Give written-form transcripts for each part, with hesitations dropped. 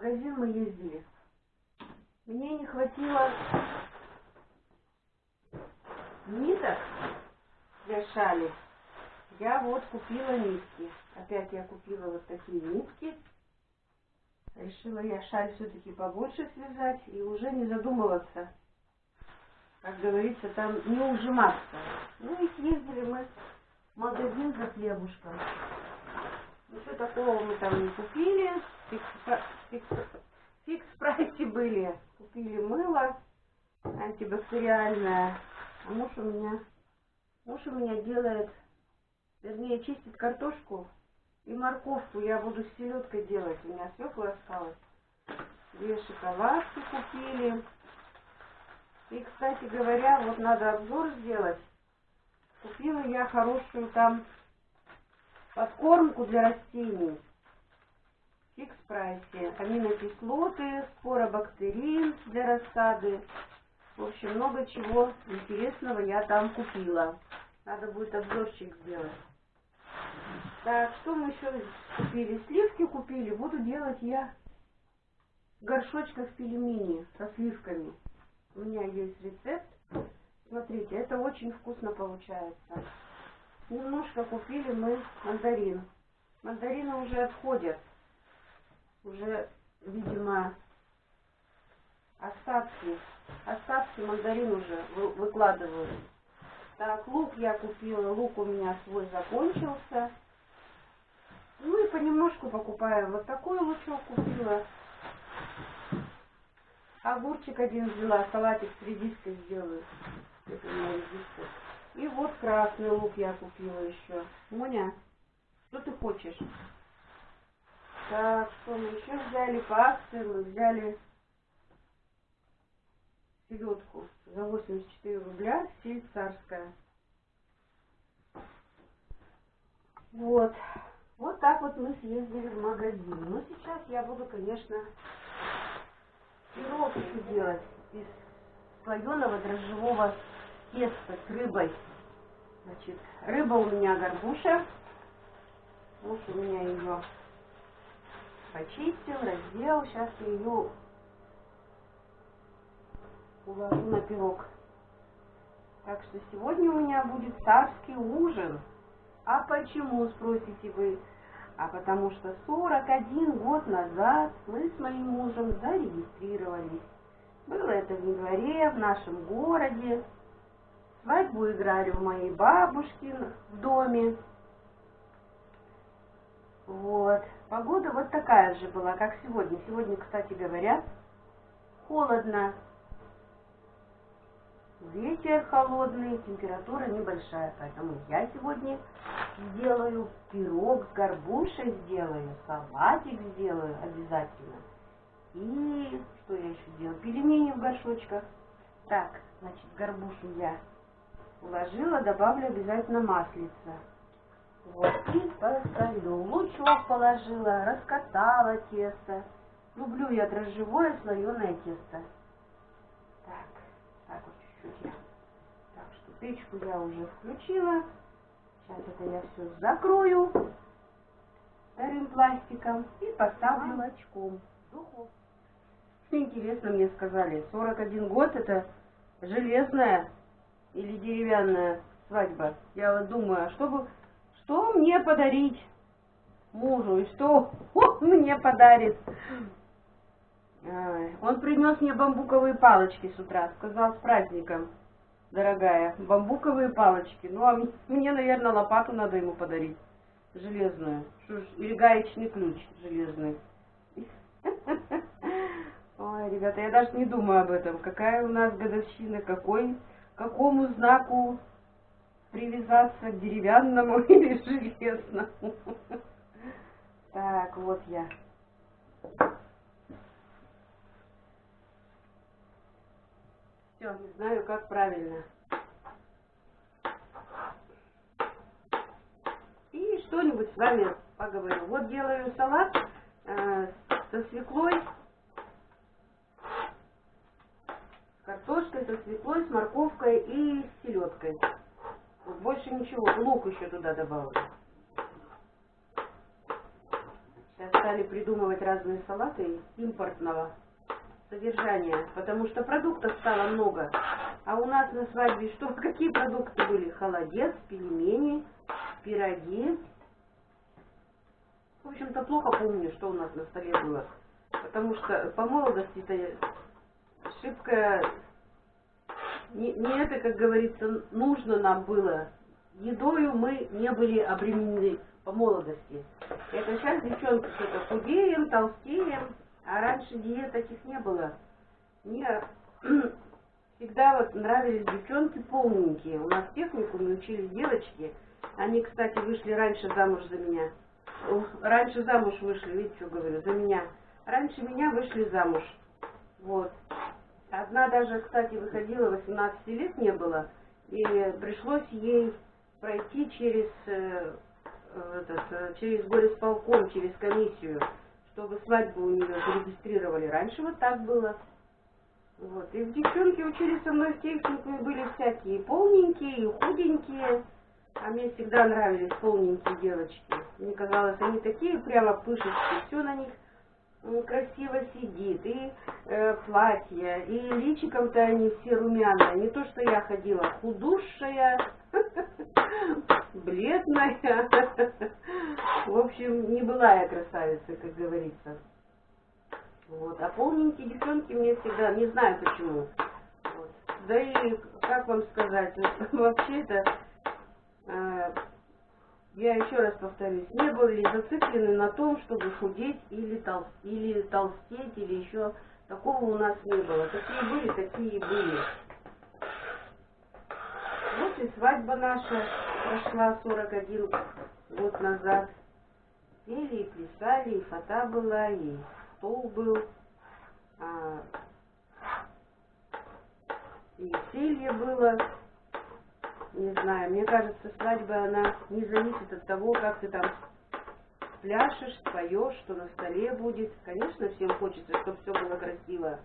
магазин мы ездили. Мне не хватило ниток для шали. Я вот купила нитки. Опять я купила вот такие нитки. Решила я шаль все-таки побольше связать и уже не задумываться. Как говорится, там не ужиматься. Ну и съездили мы в магазин за хлебушком. Ничего такого мы там не купили. Фикс-прайсе были. Купили мыло антибактериальное. А муж у меня делает, вернее, чистит картошку и морковку. Я буду с селедкой делать. У меня свекла осталось. 2 шоколадки купили. И, кстати говоря, вот надо обзор сделать. Купила я хорошую там подкормку для растений. В фикс-прайсе. Аминокислоты, споробактерин для рассады. В общем, много чего интересного я там купила. Надо будет обзорчик сделать. Так, что мы еще купили? Сливки купили. Буду делать я в горшочках пельмени со сливками. У меня есть рецепт. Смотрите, это очень вкусно получается. Немножко купили мы мандарин. Мандарины уже отходят. Уже, видимо, остатки мандарин уже выкладываю. Так, лук я купила. Лук у меня свой закончился. Ну и понемножку покупаем. Вот такой лучок купила. Огурчик один взяла, салатик с редиской сделаю. Это у меня редиска. И вот красный лук я купила еще. Моня, что ты хочешь? Так, что мы еще взяли? По акции мы взяли селедку за 84 рубля, сельдь царская. Вот. Вот так вот мы съездили в магазин. Но сейчас я буду, конечно, пирог делать из слоеного дрожжевого теста с рыбой. Значит, рыба у меня горбуша. Муж у меня ее почистил, раздел. Сейчас я ее уложу на пирог. Так что сегодня у меня будет царский ужин. А почему, спросите вы? А потому что 41 год назад мы с моим мужем зарегистрировались. Было это в январе в нашем городе. Свадьбу играли у моей бабушки в доме. Вот. Погода вот такая же была, как сегодня. Сегодня, кстати говоря, холодно. Ветер холодный, температура небольшая. Поэтому я сегодня сделаю пирог с горбушей, сделаю салатик, сделаю обязательно. И что я еще делаю? Пельмени в горшочках. Так, значит, горбушу я уложила, добавлю обязательно маслица. Вот, и посолю. Лучок положила, раскатала тесто. Люблю я дрожжевое слоеное тесто. Так вот чуть-чуть я. Так что печку я уже включила. Сейчас это я все закрою вторым пластиком и поставлю молочком в духовку. Интересно, мне сказали, 41 год это железная или деревянная свадьба. Я вот думаю, что мне подарить мужу и что он мне подарит. Он принес мне бамбуковые палочки с утра, сказал, с праздником, дорогая, бамбуковые палочки. Ну, а мне, наверное, лопату надо ему подарить, железную, или гаечный ключ железный. Ой, ребята, я даже не думаю об этом, какая у нас годовщина, какому знаку привязаться, к деревянному или железному. Так, вот я. Все, не знаю, как правильно. И что-нибудь с вами поговорю. Вот делаю салат со свеклой, с картошкой, со свеклой, с морковкой и с селедкой. Вот больше ничего. Лук еще туда добавлю. Сейчас стали придумывать разные салаты импортного содержания, потому что продуктов стало много. А у нас на свадьбе что? Какие продукты были? Холодец, пельмени, пироги. В общем-то, плохо помню, что у нас на столе было. Потому что по молодости-то шибко не это, как говорится, нужно нам было. Едою мы не были обременены по молодости. Это сейчас девчонки что-то худеем, толстеем, а раньше диет таких не было. Мне всегда вот нравились девчонки полненькие. У нас в техникуме учились девочки. Они, кстати, вышли раньше замуж за меня. Раньше замуж вышли, видите, что говорю, за меня. Раньше меня вышли замуж. Вот. Одна даже, кстати, выходила, 18 лет не было. И пришлось ей пройти через горисполком, через комиссию, чтобы свадьбу у нее зарегистрировали. Раньше вот так было. Вот. И девчонки учились со мной в технику, и были всякие полненькие, и худенькие. А мне всегда нравились полненькие девочки. Мне казалось, они такие прямо пышечки, все на них красиво сидит, и платье, и личиком-то они все румяные. Не то, что я ходила худущая, бледная. В общем, не была я красавицей, как говорится. Вот. А полненькие девчонки мне всегда, не знаю почему. Вот. Да и, как вам сказать, вообще-то, я еще раз повторюсь, не были зациклены на том, чтобы худеть или толстеть, или еще такого у нас не было. Какие были, такие и были. Вот и свадьба наша прошла 41 год назад. Пели и плясали, и фата была, и стол был, и веселье было. Не знаю, мне кажется, свадьба, она не зависит от того, как ты там пляшешь, споешь, что на столе будет. Конечно, всем хочется, чтобы все было красиво.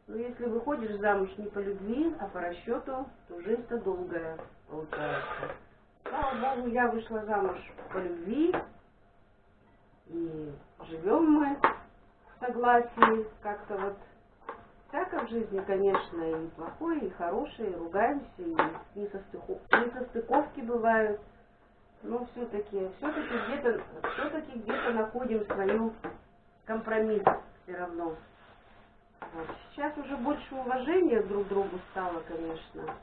Но если выходишь замуж не по любви, а по расчету, то жизнь-то долгая получается. Слава Богу, я вышла замуж по любви. И живем мы в согласии. Как-то вот всяко в жизни, конечно, и плохое, и хорошее, и ругаемся, и несостыковки бывают. Но все-таки где-то находим свою компромисс все равно. Вот. Сейчас уже больше уважения друг к другу стало, конечно.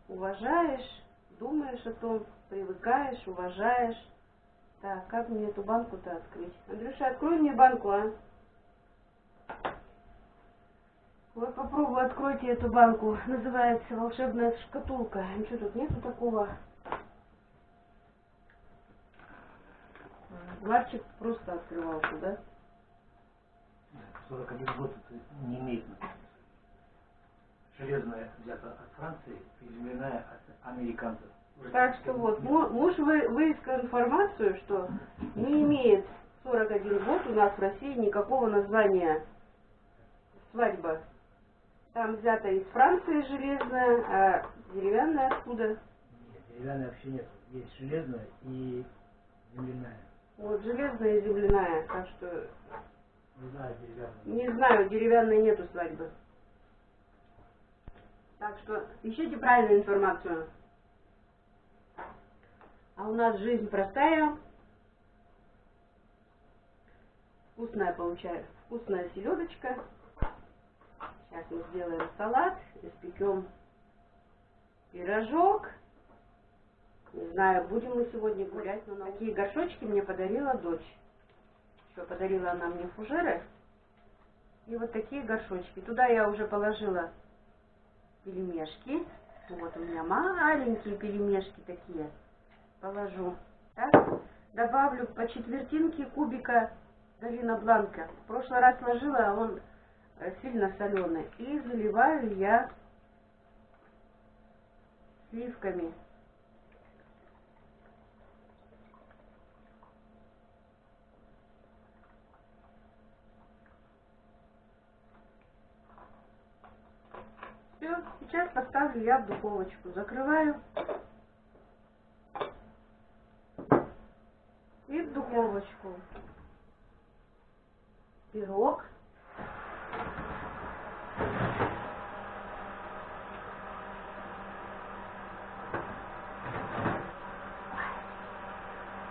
Уважаешь, думаешь о том, привыкаешь, уважаешь. Так, как мне эту банку-то открыть? Андрюша, открой мне банку, а? Вот попробуй, откройте эту банку. Называется волшебная шкатулка. Ничего тут нету такого. Ларчик просто открывался, да? 41 год это не имеет значения. Железная взята от Франции и земляная от американцев. Так что вот, муж выискал информацию, что не имеет 41 год у нас в России никакого названия свадьба. Там взята из Франции железная, а деревянная откуда? Нет, деревянная вообще нет. Есть железная и земляная. Вот железная и земляная, так что... Не знаю, деревянная. Не знаю, деревянной нету свадьбы. Так что ищите правильную информацию. А у нас жизнь простая. Вкусная получается. Вкусная селедочка. Сейчас мы сделаем салат. Испекем пирожок. Не знаю, будем мы сегодня гулять. Но такие горшочки мне подарила дочь. Еще подарила она мне фужеры. И вот такие горшочки. Туда я уже положила пельмешки. Вот у меня маленькие пельмешки такие. Положу. Так. Добавлю по четвертинке кубика Галина Бланка. В прошлый раз сложила, а он сильно соленый. И заливаю я сливками. Все, сейчас поставлю я в духовочку. Закрываю. И в духовочку. пирог.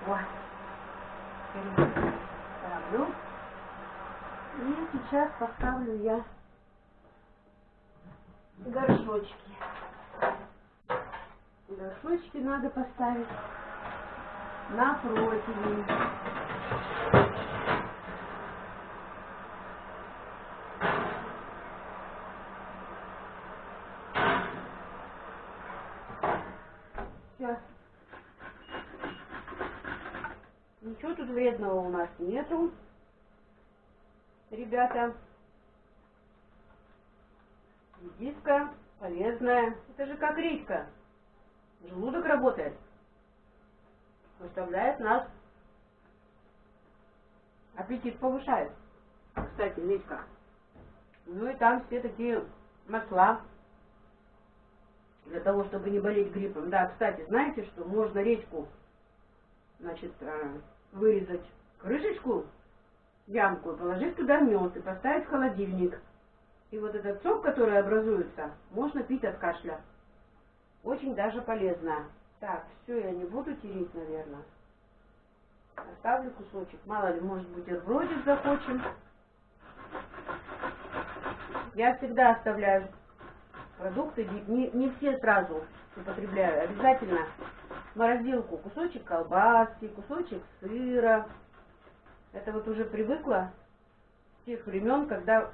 Ой. Ставлю. И сейчас поставлю я горшочки. Горшочки надо поставить на противень. Все. Ничего тут вредного у нас нету, ребята. Редиска полезная. Это же как редька. Желудок работает. Заставляет нас. Аппетит повышает. Кстати, редька. Ну и там все такие масла. Для того, чтобы не болеть гриппом. Да, кстати, знаете, что можно редьку, значит, вырезать крышечку, ямку, и положить туда мед и поставить в холодильник. И вот этот сок, который образуется, можно пить от кашля. Очень даже полезно. Так, все, я не буду тереть, наверное. Оставлю кусочек. Мало ли, может, бутербродик захочем. Я всегда оставляю продукты, не все сразу употребляю. Обязательно в морозилку кусочек колбаски, кусочек сыра. Это вот уже привыкла с тех времен, когда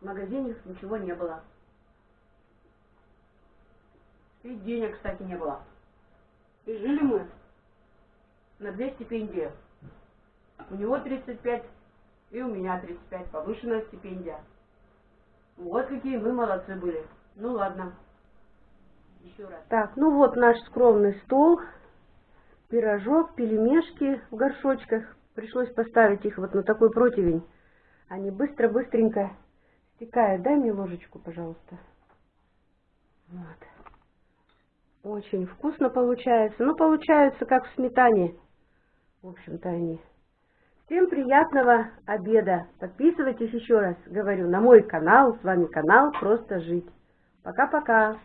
в магазине ничего не было. И денег, кстати, не было. И жили мы на 2 стипендии. У него 35, и у меня 35. Повышенная стипендия. Вот какие мы молодцы были. Ну ладно. Еще раз. Так, ну вот наш скромный стол. Пирожок, пельмешки в горшочках. Пришлось поставить их вот на такой противень. Они быстро-быстренько стекают. Дай мне ложечку, пожалуйста. Вот. Очень вкусно получается. Ну, получаются как в сметане. В общем-то они. Всем приятного обеда. Подписывайтесь еще раз, говорю, на мой канал. С вами канал Просто Жить. Пока-пока.